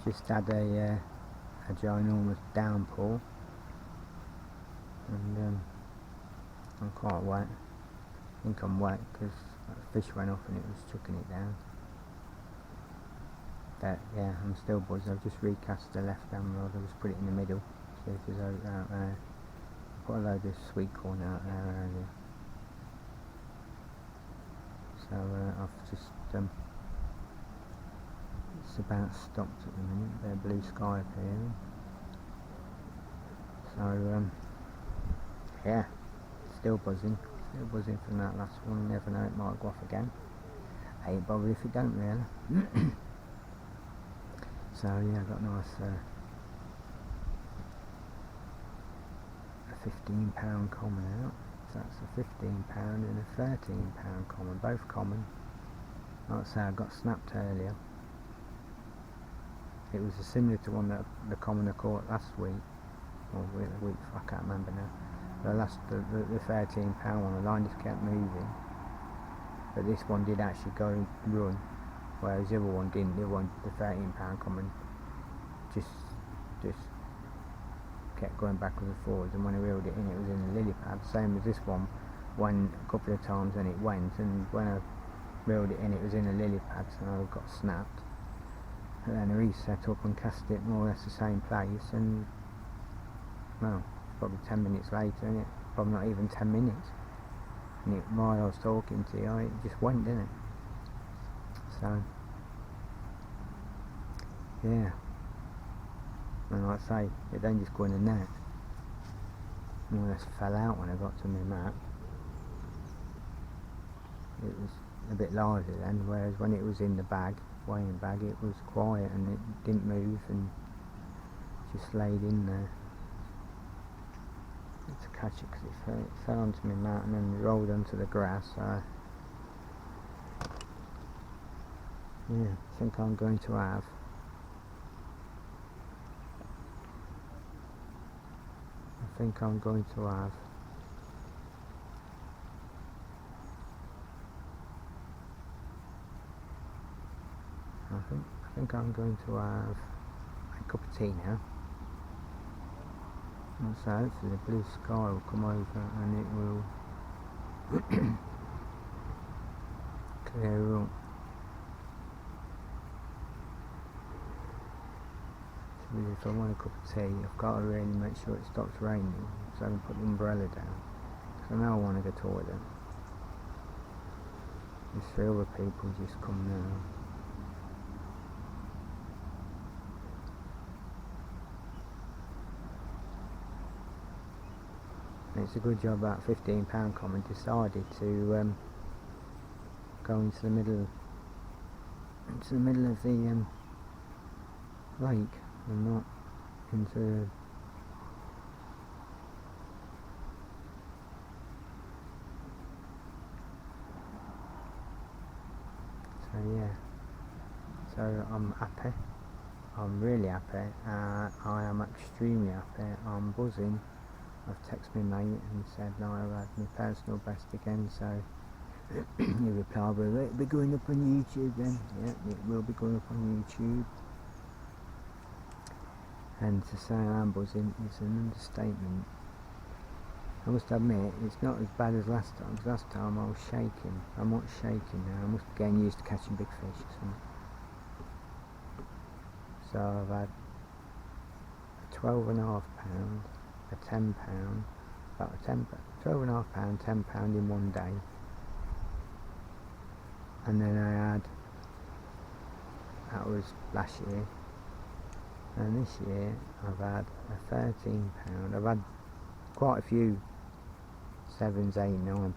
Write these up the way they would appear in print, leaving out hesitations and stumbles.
just had a ginormous downpour, and I'm quite wet. I think I'm wet because the fish went off and it was chucking it down. But yeah, I'm still buzzing. I've just recast the left hand rod. I just put it in the middle. See if there's out there. I put a load of sweet corn out there earlier. So I've just it's about stopped at the minute. Bit of blue sky appearing. So yeah, still buzzing from that last one. You never know, it might go off again. Ain't bothered if it don't, really. So yeah, I got a nice a £15 common out. So that's a £15 and a £13 common, both common. Like I say, I got snapped earlier. It was similar to one that the common I caught last week, or the week, I can't remember now. The £13 one, the line just kept moving, but this one did actually go and run, whereas the other one didn't. The £13 common just kept going backwards and forwards, and when I reeled it in, it was in the lily pad, same as this one. Went a couple of times and it went, and when I reeled it in, it was in a lily pad, so I got snapped. And then I reset up and cast it more or less the same place, and well, probably 10 minutes later, and it probably not even 10 minutes, and while I was talking to you, it just went, didn't it? So yeah, and like I say, it then just go in the net. More or less fell out when I got to my mat. It was a bit lively then, whereas when it was in the bag, weighing bag, it was quiet and it didn't move and just laid in there. To catch it because it fell onto my mat and then rolled onto the grass. So yeah, I think I'm going to have I think I'm going to have a cup of tea now. And so hopefully the blue sky will come over and it will clear up. So if I want a cup of tea, I've got to really make sure it stops raining, so I can put the umbrella down. So now I want to go to the toilet. Just 3 other people just come now. It's a good job that £15 common decided to go into the middle of the lake and not into so yeah, so I'm happy, I'm really happy, I am extremely happy, I'm buzzing. I've texted my mate and said no, I've had my personal best again, so he replied, well, it'll be going up on YouTube then. Yeah, it will be going up on YouTube. And to say I'm buzzing is an understatement. I must admit, it's not as bad as last time, because last time I was shaking. I'm not shaking now, I must be getting used to catching big fish or something. So I've had a 12.5 pound, a £10, about a £12.5, £10 in one day. And then I had, that was last year, and this year I've had a £13. I've had quite a few 7s, 8, £9,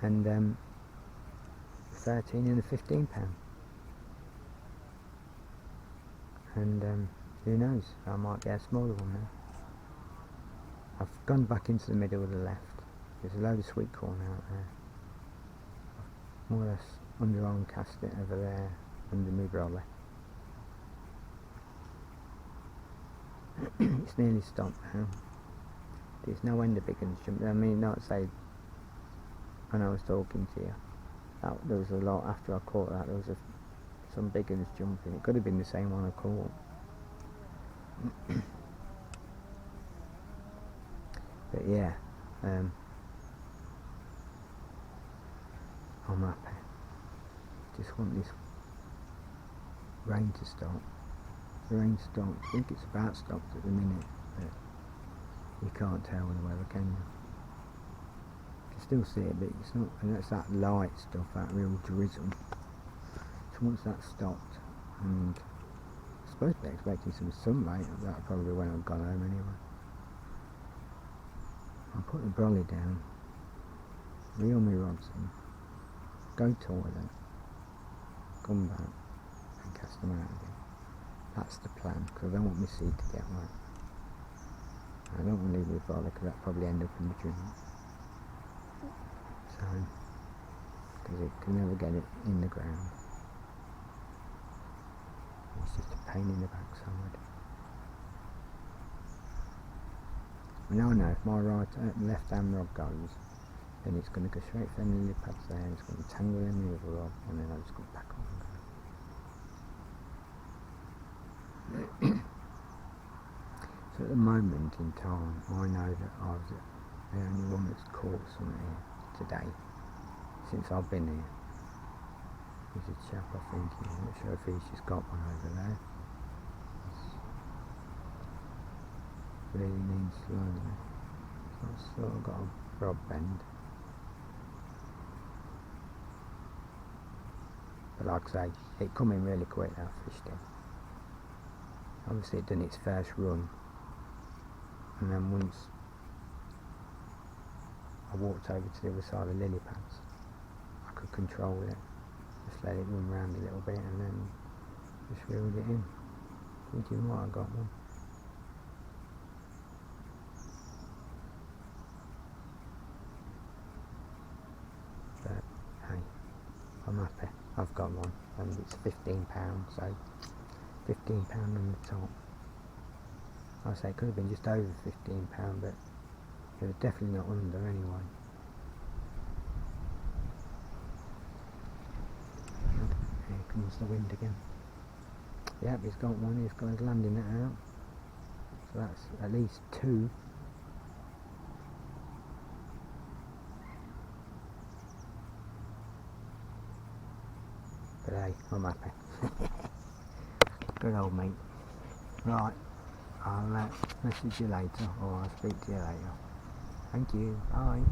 and 13 and a £15, and who knows, I might get a smaller one now. I've gone back into the middle of the left. There's a load of sweet corn out there. I've more or less underarm cast it over there under my brolly. It's nearly stopped now. There's no end of big ones jumping. I mean, not say when I was talking to you, There was a lot after I caught that. There was some big ones jumping. It could have been the same one I caught. But yeah, I'm happy. Just want this rain to stop. The rain stopped. I think it's about stopped at the minute, but you can't tell with the weather, can you? You can still see it, but it's not, and that's that light stuff, that real drizzle. So once that stopped, and I'm supposed to be expecting some sunlight, that probably when I've gone home anyway. I'll put the brolly down, reel my rods in, go toilet, come back and cast them out again. That's the plan, because I don't want my seed to get wet. I don't want to leave my brolly because that'll probably end up in the drink. So, because it can never get it in the ground. It's just a pain in the backside. Now I know if my left hand rod goes, then it's going to go straight for the lily pads there, it's going to tangle in the other rod, and then I'll just go back on and go. So at the moment in time, I know that I was the only one that's caught something here today, since I've been here. There's a chap, I think, I'm not sure if he's just got one over there. But he needs slowly. It's sort of got a rod bend. But like I say, it come in really quick, that fish did. Obviously it done its first run, and then once I walked over to the other side of the lily pads, I could control it. Just let it run round a little bit and then just reeled it in. Thinking, right, I got one. But hey, I'm happy. I've got one, and it's £15, so £15 on the top. I say it could have been just over £15, but it was definitely not under anyway. Here comes the wind again. Yep, he's got one. He's got his landing net out. So that's at least two. But hey, I'm happy. Good old mate. Right, I'll message you later, or I'll speak to you later. Thank you. Bye.